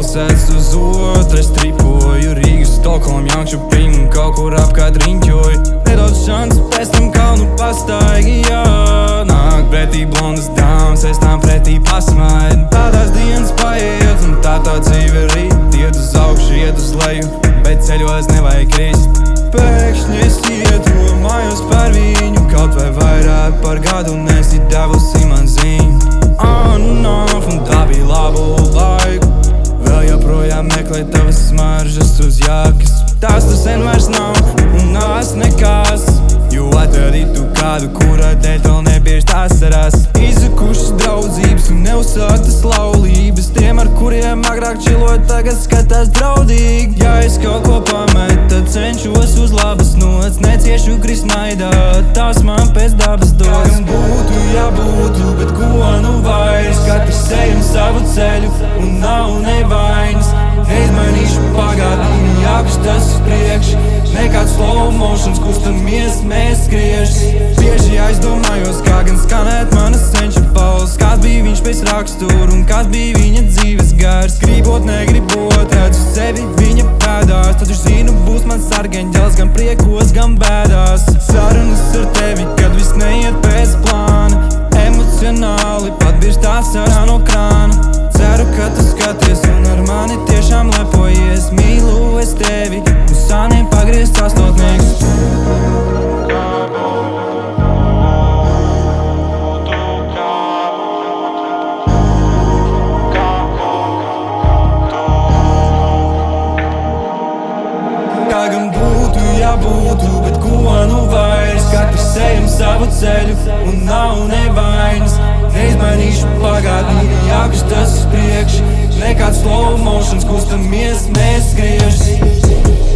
pilsētas uz otras tripoju Rīgas, Stokholma, Jankšupīm un kaut kur apkārt riņķoju. Nedaudz šans, pēc tam kalnu pastaigi, jā. Nāk pretī blondas dāmas, es tām pretī pasmaidu. Tādās dienas paiet un tā dzīve rīt. Iet uz augšu, iet uz leju, bet ceļos nevajag krist. Pēkšņi es iedomājos par viņu, kaut vai vairāk par gadu, un esi devusi man ziņu. On un off, un tā bija labu laiku. Vēl joprojām meklē tavas smaržas uz jakas. Tās tu sen vairs nav, un nāc nekas. Jo atradītu kādu, kura dēļ vēl nebiežt asarās. Izsakušas draudzības un neuzsāktas laulības. Tiem, ar kuriem agrāk čilot, tagad skatās draudīgi. Ja es kaut ko pametu, tad cenšos uz labas nots. Neciešu krist naidā, tās man pēc dabas dots. Kam būtu, ja būtu, bet ko nu vairs. Katrs ejam savu ceļu un nav nevainas. Neizmainīšu pagātni, jākustas uz priekšu. Nekāds slow motions, kustamies, mēs skriešas. Bieži aizdomājos, kā gan skanēt manas senča balss. Kāds bija viņš pēc raksturu un kāds bija viņa dzīves gars. Gribot, negribot, redzu sevi viņa pēdās. Tad viņš zinu, būs mans sargeņģels gan priekos, gan bēdās. Sarunas ar tevi, kad viss neiet pēc plāna. Emocionāli pat birst asarā no krāna. Ceru, ka tu skaties un ar mani tiešām lepojies. Mīlu es tevi, uz sāniem pagriezt astotnieks. Kā gan būtu, ja būtu, bet ko nu vairs. Katrs ejam savu ceļu un nav nevainas. Neizmainīšu pagātni, jākustas uz priekšu. Nekāds slow motions, kustamies, mēs skriešas.